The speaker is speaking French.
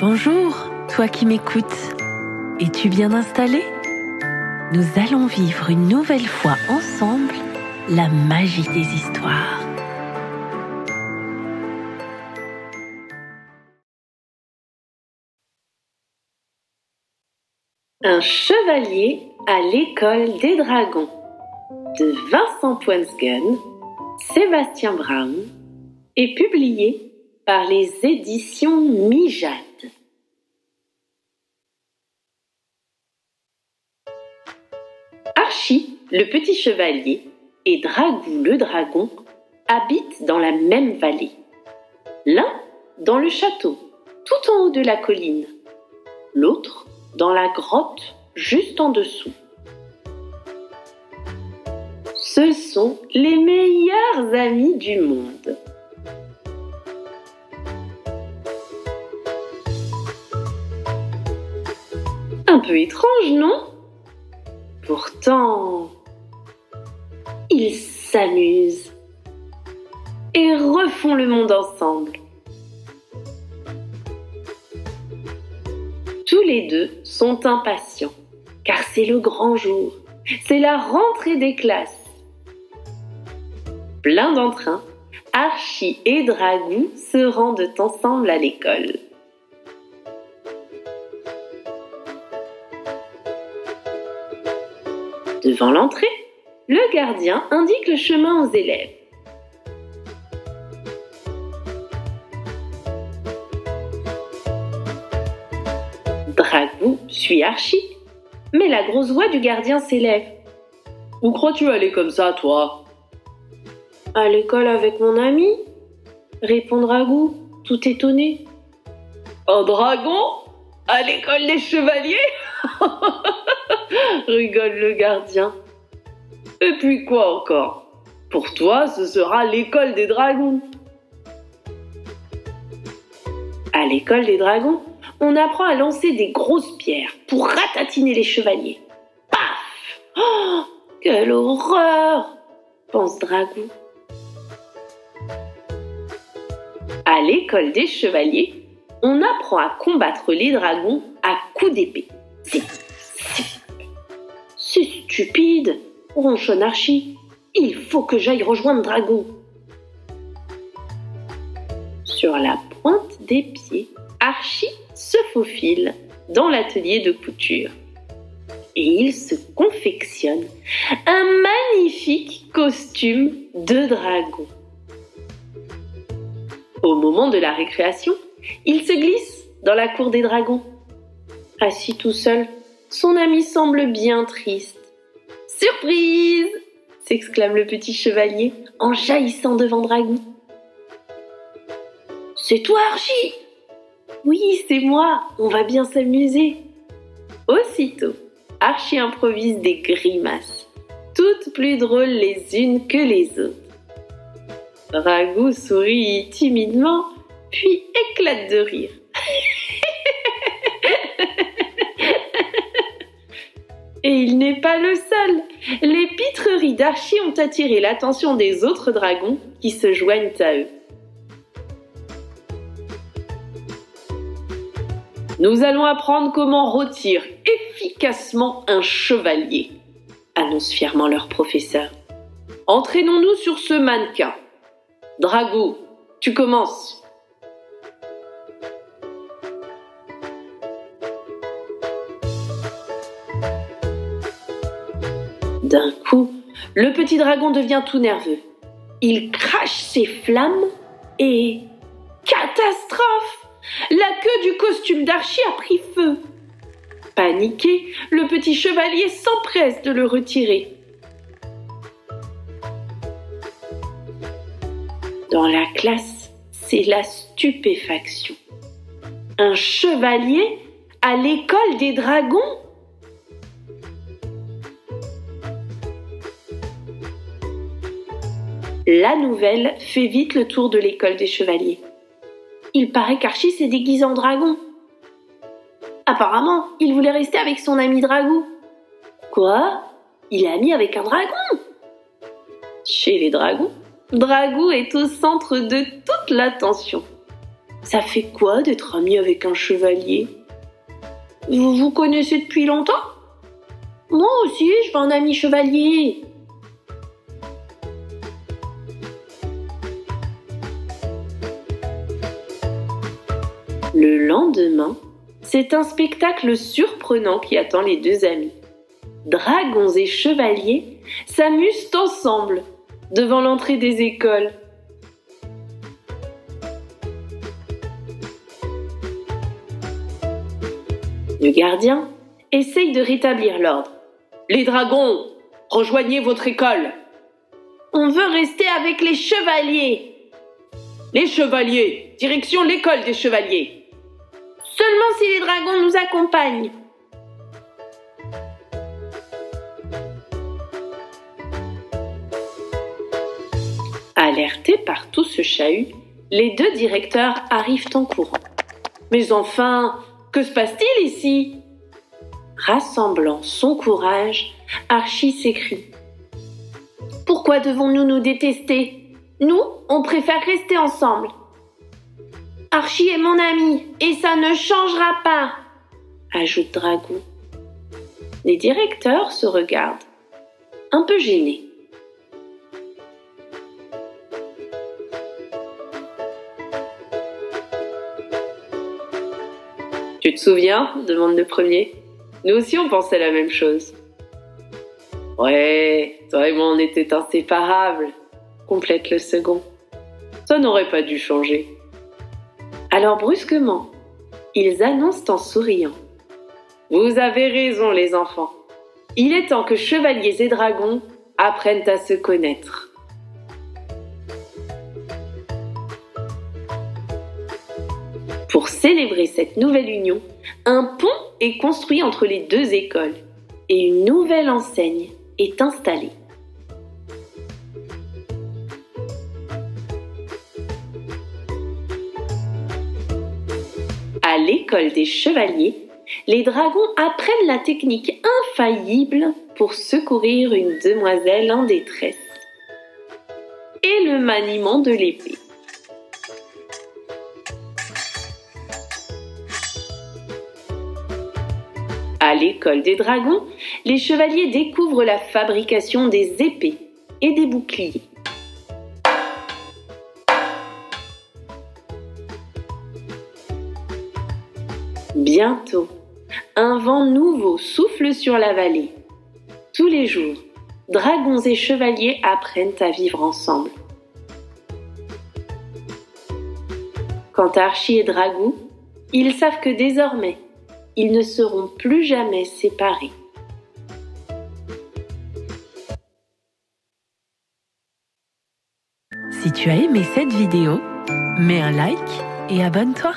Bonjour, toi qui m'écoutes. Es-tu bien installé? Nous allons vivre une nouvelle fois ensemble la magie des histoires. Un chevalier à l'école des dragons de Vincent Poinsgen, Sébastien Brown est publié par les éditions Mijade. Archie, le petit chevalier, et Dragou le dragon habitent dans la même vallée. L'un dans le château, tout en haut de la colline. L'autre dans la grotte juste en dessous. Ce sont les meilleurs amis du monde. Un peu étrange, non? Pourtant, ils s'amusent et refont le monde ensemble. Tous les deux sont impatients, car c'est le grand jour, c'est la rentrée des classes. Plein d'entrain, Archie et Dragou se rendent ensemble à l'école. Devant l'entrée, le gardien indique le chemin aux élèves. Dragou suit Archie, mais la grosse voix du gardien s'élève. « Où crois-tu aller comme ça, toi ?»« À l'école avec mon ami ?» répond Dragou, tout étonné. « Un dragon ? À l'école des chevaliers ?» rigole le gardien. « Et puis quoi encore ? Pour toi, ce sera l'école des dragons. » À l'école des dragons, on apprend à lancer des grosses pierres pour ratatiner les chevaliers. Paf! Oh, quelle horreur! Pense Dragou. À l'école des chevaliers, on apprend à combattre les dragons à coups d'épée. C'est stupide, ronchonne Archie. Il faut que j'aille rejoindre Dragou. Sur la pointe des pieds, Archie se faufile dans l'atelier de couture. Et il se confectionne un magnifique costume de dragon. Au moment de la récréation, il se glisse dans la cour des dragons. Assis tout seul, son ami semble bien triste. « Surprise !» s'exclame le petit chevalier en jaillissant devant Dragou. « C'est toi, Archie !»« Oui, c'est moi, on va bien s'amuser. » Aussitôt, Archie improvise des grimaces, toutes plus drôles les unes que les autres. Dragou sourit timidement, puis éclate de rire. Et il n'est pas le seul. Les pitreries d'Archie ont attiré l'attention des autres dragons qui se joignent à eux. Nous allons apprendre comment rôtir efficacement un chevalier, annonce fièrement leur professeur. Entraînons-nous sur ce mannequin. Dragou, tu commences. D'un coup, le petit dragon devient tout nerveux. Il crache ses flammes et... catastrophe! La queue du costume d'Archie a pris feu. Paniqué, le petit chevalier s'empresse de le retirer. Dans la classe, c'est la stupéfaction. Un chevalier à l'école des dragons ? La nouvelle fait vite le tour de l'école des chevaliers. Il paraît qu'Archie s'est déguisé en dragon. Apparemment, il voulait rester avec son ami Dragou. Quoi? Il est ami avec un dragon? Chez les dragons, Dragou est au centre de toute l'attention. Ça fait quoi d'être ami avec un chevalier? Vous vous connaissez depuis longtemps? Moi aussi, je veux un ami chevalier. Le lendemain, c'est un spectacle surprenant qui attend les deux amis. Dragons et chevaliers s'amusent ensemble devant l'entrée des écoles. Le gardien essaye de rétablir l'ordre. Les dragons, rejoignez votre école. On veut rester avec les chevaliers. Les chevaliers, direction l'école des chevaliers. Seulement si les dragons nous accompagnent. Alertés par tout ce chahut, les deux directeurs arrivent en courant. Mais enfin, que se passe-t-il ici? Rassemblant son courage, Archie s'écrie. Pourquoi devons-nous nous détester? Nous, on préfère rester ensemble. Archie est mon ami et ça ne changera pas, ajoute Dragou. Les directeurs se regardent, un peu gênés. Tu te souviens? Demande le premier. Nous aussi on pensait la même chose. Ouais, toi et moi on était inséparables, complète le second. Ça n'aurait pas dû changer. Alors brusquement, ils annoncent en souriant. Vous avez raison les enfants. Il est temps que chevaliers et dragons apprennent à se connaître. Pour célébrer cette nouvelle union, un pont est construit entre les deux écoles et une nouvelle enseigne est installée. À l'école des chevaliers, les dragons apprennent la technique infaillible pour secourir une demoiselle en détresse et le maniement de l'épée. À l'école des dragons, les chevaliers découvrent la fabrication des épées et des boucliers. Bientôt, un vent nouveau souffle sur la vallée. Tous les jours, dragons et chevaliers apprennent à vivre ensemble. Quant à Archie et Dragou, ils savent que désormais, ils ne seront plus jamais séparés. Si tu as aimé cette vidéo, mets un like et abonne-toi.